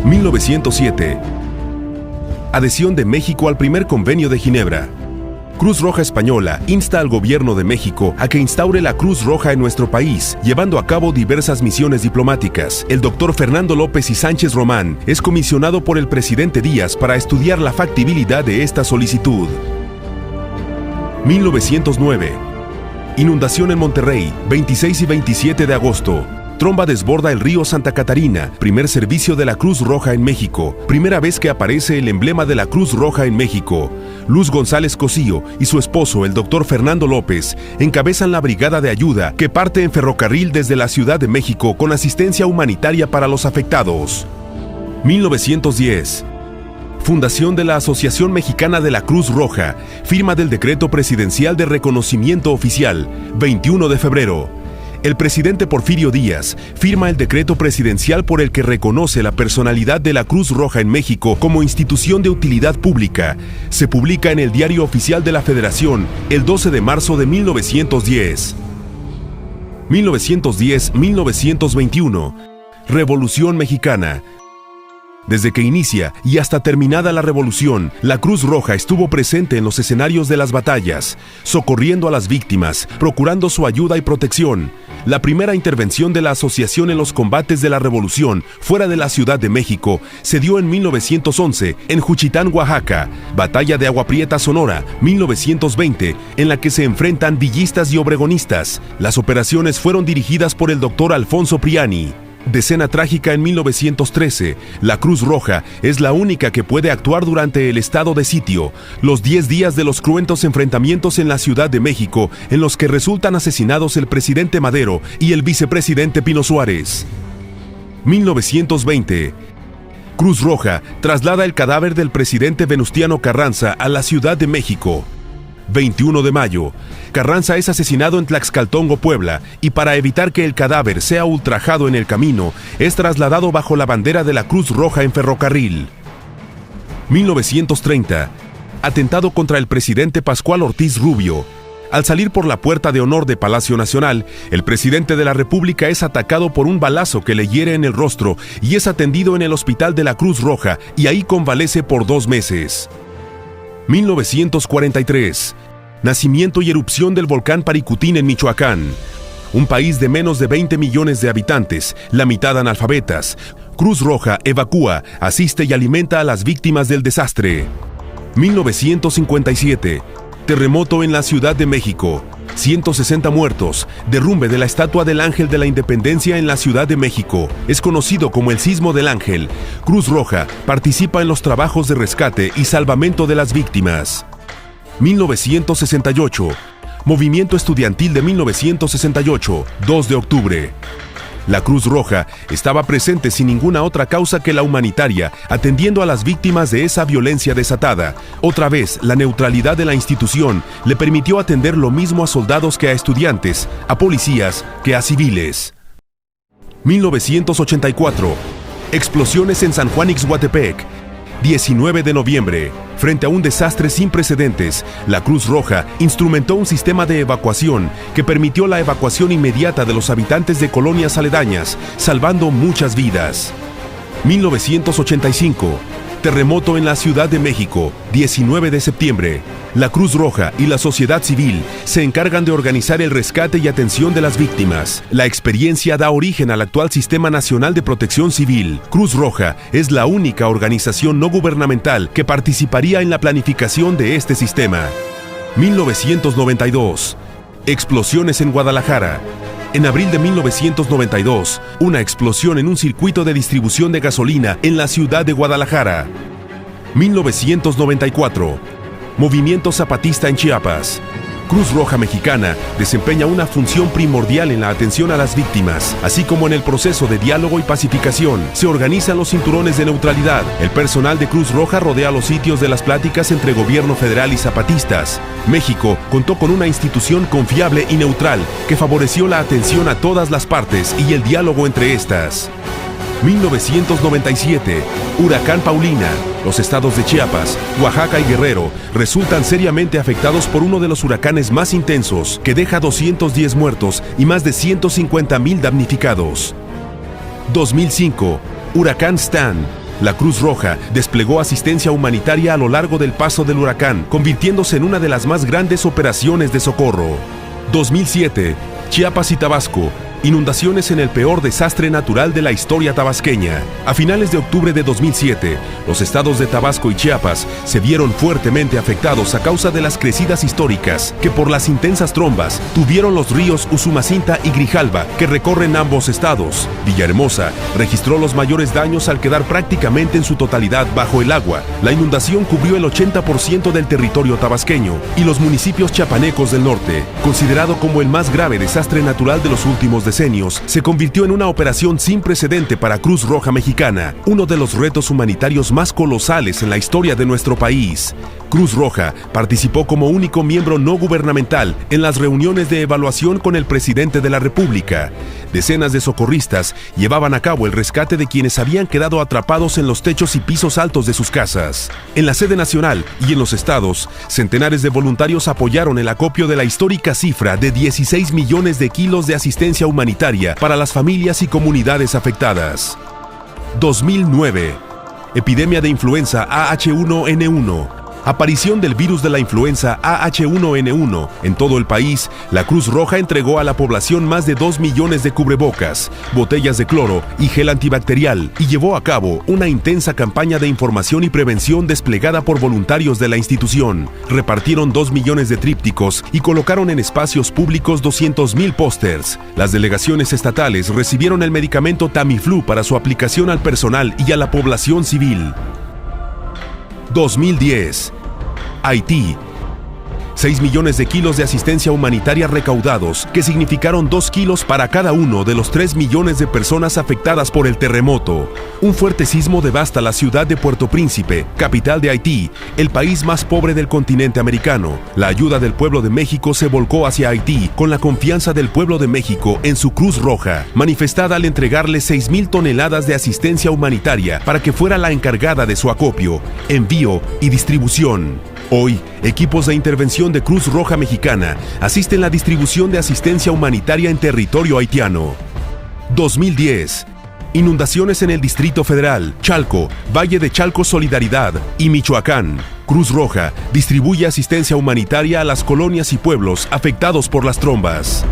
1907. Adhesión de México al primer Convenio de Ginebra. Cruz Roja Española insta al Gobierno de México a que instaure la Cruz Roja en nuestro país, llevando a cabo diversas misiones diplomáticas. El doctor Fernando López y Sánchez Román es comisionado por el presidente Díaz para estudiar la factibilidad de esta solicitud. 1909. Inundación en Monterrey, 26 y 27 de agosto. Tromba desborda el río Santa Catarina, primer servicio de la Cruz Roja en México, primera vez que aparece el emblema de la Cruz Roja en México. Luz González Cosío y su esposo, el doctor Fernando López, encabezan la brigada de ayuda que parte en ferrocarril desde la Ciudad de México con asistencia humanitaria para los afectados. 1910. Fundación de la Asociación Mexicana de la Cruz Roja, firma del Decreto Presidencial de Reconocimiento Oficial, 21 de febrero. El presidente Porfirio Díaz firma el decreto presidencial por el que reconoce la personalidad de la Cruz Roja en México como institución de utilidad pública. Se publica en el Diario Oficial de la Federación el 12 de marzo de 1910. 1910-1921. Revolución Mexicana. Desde que inicia y hasta terminada la revolución, la Cruz Roja estuvo presente en los escenarios de las batallas, socorriendo a las víctimas, procurando su ayuda y protección. La primera intervención de la asociación en los combates de la revolución fuera de la Ciudad de México se dio en 1911 en Juchitán, Oaxaca, Batalla de Agua Prieta, Sonora, 1920, en la que se enfrentan villistas y obregonistas. Las operaciones fueron dirigidas por el doctor Alfonso Priani. Decena trágica en 1913, la Cruz Roja es la única que puede actuar durante el estado de sitio, los 10 días de los cruentos enfrentamientos en la Ciudad de México, en los que resultan asesinados el presidente Madero y el vicepresidente Pino Suárez. 1920. Cruz Roja traslada el cadáver del presidente Venustiano Carranza a la Ciudad de México. 21 de mayo. Carranza es asesinado en Tlaxcaltongo, Puebla, y para evitar que el cadáver sea ultrajado en el camino, es trasladado bajo la bandera de la Cruz Roja en ferrocarril. 1930. Atentado contra el presidente Pascual Ortiz Rubio. Al salir por la puerta de honor de Palacio Nacional, el presidente de la República es atacado por un balazo que le hiere en el rostro y es atendido en el Hospital de la Cruz Roja y ahí convalece por 2 meses. 1943. Nacimiento y erupción del volcán Paricutín en Michoacán. Un país de menos de 20 millones de habitantes, la mitad analfabetas. Cruz Roja evacúa, asiste y alimenta a las víctimas del desastre. 1957. Terremoto en la Ciudad de México. 160 muertos. Derrumbe de la estatua del Ángel de la Independencia en la Ciudad de México. Es conocido como el Sismo del Ángel. Cruz Roja participa en los trabajos de rescate y salvamento de las víctimas. 1968. Movimiento estudiantil de 1968, 2 de octubre. La Cruz Roja estaba presente sin ninguna otra causa que la humanitaria, atendiendo a las víctimas de esa violencia desatada. Otra vez, la neutralidad de la institución le permitió atender lo mismo a soldados que a estudiantes, a policías que a civiles. 1984. Explosiones en San Juan Ixhuatepec. 19 de noviembre. Frente a un desastre sin precedentes, la Cruz Roja instrumentó un sistema de evacuación que permitió la evacuación inmediata de los habitantes de colonias aledañas, salvando muchas vidas. 1985. Terremoto en la Ciudad de México, 19 de septiembre. La Cruz Roja y la sociedad civil se encargan de organizar el rescate y atención de las víctimas. La experiencia da origen al actual Sistema Nacional de Protección Civil. Cruz Roja es la única organización no gubernamental que participaría en la planificación de este sistema. 1992. Explosiones en Guadalajara. En abril de 1992, una explosión en un circuito de distribución de gasolina en la ciudad de Guadalajara. 1994. Movimiento Zapatista en Chiapas. Cruz Roja Mexicana desempeña una función primordial en la atención a las víctimas, así como en el proceso de diálogo y pacificación. Se organizan los cinturones de neutralidad. El personal de Cruz Roja rodea los sitios de las pláticas entre gobierno federal y zapatistas. México contó con una institución confiable y neutral que favoreció la atención a todas las partes y el diálogo entre estas. 1997. Huracán Paulina. Los estados de Chiapas, Oaxaca y Guerrero resultan seriamente afectados por uno de los huracanes más intensos, que deja 210 muertos y más de 150,000 damnificados. 2005. Huracán Stan. La Cruz Roja desplegó asistencia humanitaria a lo largo del paso del huracán, convirtiéndose en una de las más grandes operaciones de socorro. 2007, Chiapas y Tabasco. Inundaciones en el peor desastre natural de la historia tabasqueña. A finales de octubre de 2007, los estados de Tabasco y Chiapas se vieron fuertemente afectados a causa de las crecidas históricas que por las intensas trombas tuvieron los ríos Usumacinta y Grijalva que recorren ambos estados. Villahermosa registró los mayores daños al quedar prácticamente en su totalidad bajo el agua. La inundación cubrió el 80% del territorio tabasqueño y los municipios chiapanecos del norte, considerado como el más grave desastre natural de los últimos decenios, se convirtió en una operación sin precedente para Cruz Roja Mexicana, uno de los retos humanitarios más colosales en la historia de nuestro país. Cruz Roja participó como único miembro no gubernamental en las reuniones de evaluación con el presidente de la República. Decenas de socorristas llevaban a cabo el rescate de quienes habían quedado atrapados en los techos y pisos altos de sus casas. En la sede nacional y en los estados, centenares de voluntarios apoyaron el acopio de la histórica cifra de 16 millones de kilos de asistencia humanitaria para las familias y comunidades afectadas. 2009. Epidemia de influenza AH1N1. Aparición del virus de la influenza AH1N1. En todo el país, la Cruz Roja entregó a la población más de 2 millones de cubrebocas, botellas de cloro y gel antibacterial y llevó a cabo una intensa campaña de información y prevención desplegada por voluntarios de la institución. Repartieron 2 millones de trípticos y colocaron en espacios públicos 200,000 pósters. Las delegaciones estatales recibieron el medicamento Tamiflu para su aplicación al personal y a la población civil. 2010. Haití. 6 millones de kilos de asistencia humanitaria recaudados, que significaron 2 kilos para cada uno de los 3 millones de personas afectadas por el terremoto. Un fuerte sismo devasta la ciudad de Puerto Príncipe, capital de Haití, el país más pobre del continente americano. La ayuda del pueblo de México se volcó hacia Haití con la confianza del pueblo de México en su Cruz Roja, manifestada al entregarle 6,000 toneladas de asistencia humanitaria para que fuera la encargada de su acopio, envío y distribución. Hoy, equipos de intervención de Cruz Roja Mexicana asisten la distribución de asistencia humanitaria en territorio haitiano. 2010. Inundaciones en el Distrito Federal, Chalco, Valle de Chalco Solidaridad y Michoacán. Cruz Roja distribuye asistencia humanitaria a las colonias y pueblos afectados por las trombas.